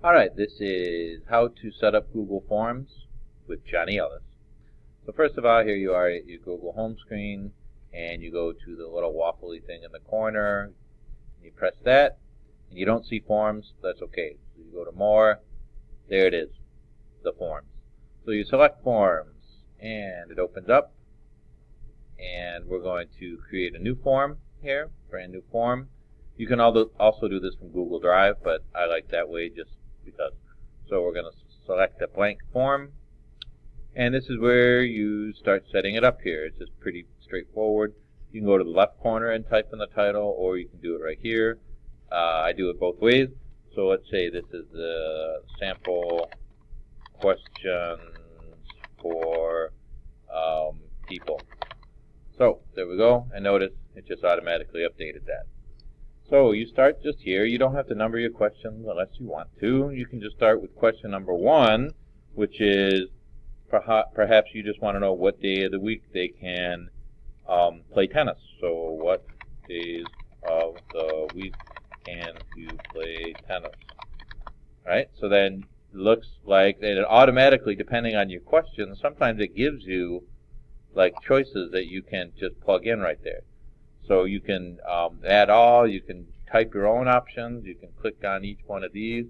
Alright, this is how to set up Google Forms with Jonny Ellis. So first of all, here you are at your Google home screen, and you go to the little waffly thing in the corner, and you press that, and you don't see forms. That's okay. So you go to more, there it is, the forms. So you select forms, and it opens up, and we're going to create a new form here, brand new form. You can also do this from Google Drive, but I like that way just because. So we're going to select a blank form, and this is where you start setting it up here. It's just pretty straightforward. You can go to the left corner and type in the title, or you can do it right here. I do it both ways. So let's say this is the sample questions for people. So there we go, and notice it just automatically updated that. So you start just here. You don't have to number your questions unless you want to. You can just start with question number 1, which is perhaps you just want to know what day of the week they can play tennis. So what days of the week can you play tennis? Right? So then it looks like that it automatically, depending on your question, sometimes it gives you like choices that you can just plug in right there. So you can add all, you can type your own options, you can click on each one of these.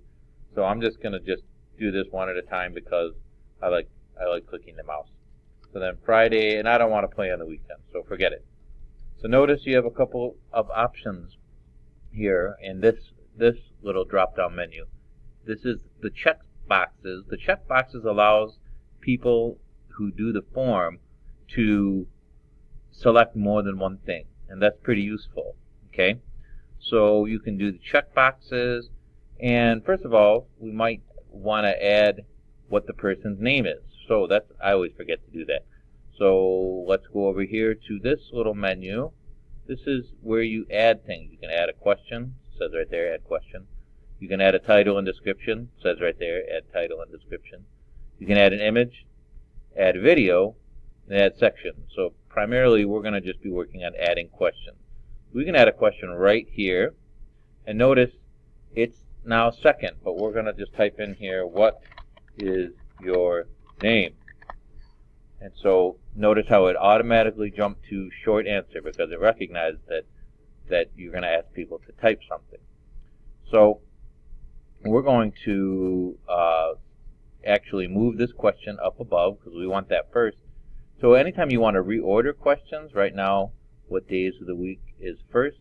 So I'm just going to just do this one at a time because I like clicking the mouse. So then Friday, and I don't want to play on the weekend, so forget it. So notice you have a couple of options here in this little drop-down menu. This is the check boxes. The check boxes allows people who do the form to select more than one thing, and that's pretty useful. Okay, so you can do the check boxes, and first of all, we might want to add what the person's name is. So that's, I always forget to do that. So let's go over here to this little menu. This is where you add things. You can add a question, it says right there, add question. You can add a title and description, it says right there, add title and description. You can add an image, add video, and add section. So primarily we're going to just be working on adding questions. We can add a question right here, and notice it's now second, but we're going to just type in here, what is your name? And so notice how it automatically jumped to short answer because it recognized that you're going to ask people to type something. So we're going to actually move this question up above because we want that first. So anytime you want to reorder questions, right now, what days of the week is first,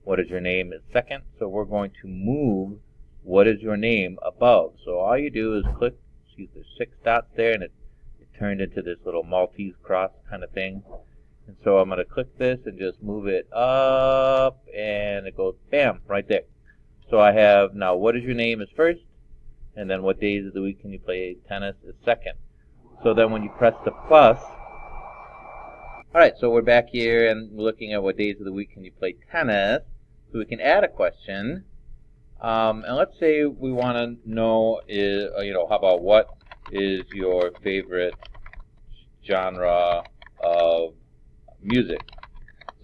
what is your name is second. So we're going to move what is your name above. So all you do is click, see there's 6 dots there, and it turned into this little Maltese cross kind of thing. And so I'm going to click this and just move it up, and it goes bam, right there. So I have now what is your name is first, and then what days of the week can you play tennis is second. So then when you press the plus, alright, so we're back here and we're looking at what days of the week can you play tennis. So we can add a question. And let's say we want to know, how about what is your favorite genre of music?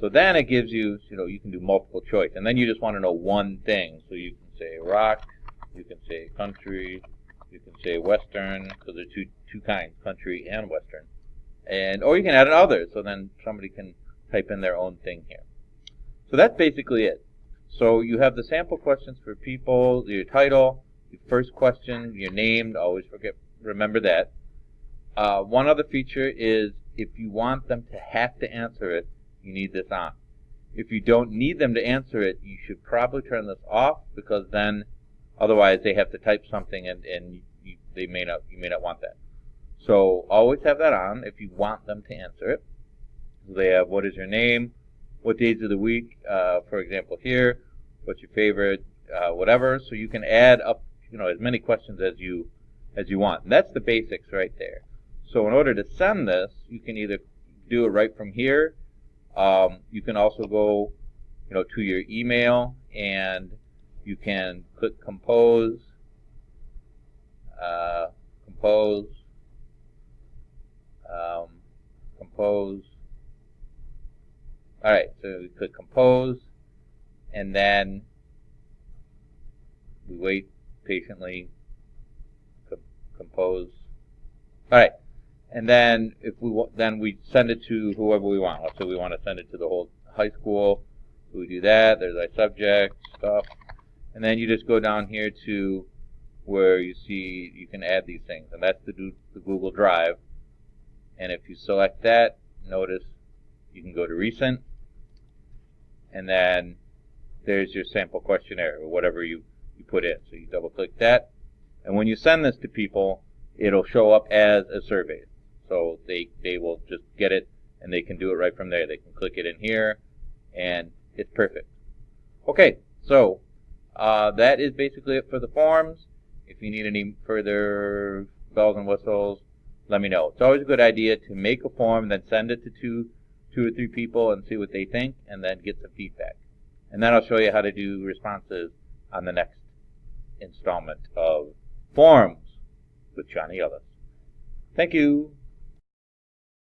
So then it gives you, you can do multiple choice. And then you just want to know one thing. So you can say rock, you can say country, you can say western, because there's two kinds, country and western. Or you can add an other, so then somebody can type in their own thing here. So that's basically it. So you have the sample questions for people, your title, your first question, your name, always remember that. One other feature is if you want them to have to answer it, you need this on. If you don't need them to answer it, you should probably turn this off because then otherwise they have to type something and you may not want that. So always have that on if you want them to answer it. So they have what is your name, what days of the week, for example here, what's your favorite, whatever. So you can add up, as many questions as you want. And that's the basics right there. So in order to send this, you can either do it right from here. You can also go, to your email and you can click compose, compose. Alright, so we click compose, and then we wait patiently compose. All right, and then if we send it to whoever we want. Let's say we want to send it to the whole high school. So we do that. There's our subject stuff, and then you just go down here to where you see you can add these things, and that's the Google Drive. And if you select that, notice you can go to recent, and then there's your sample questionnaire or whatever you put in. So you double click that, and when you send this to people, it'll show up as a survey. So they will just get it, and they can do it right from there. They can click it in here, and it's perfect. Okay, so that is basically it for the forms. If you need any further bells and whistles, let me know. It's always a good idea to make a form, then send it to two or three people and see what they think, and then get some feedback. And then I'll show you how to do responses on the next installment of Forms with Jonny Ellis. Thank you.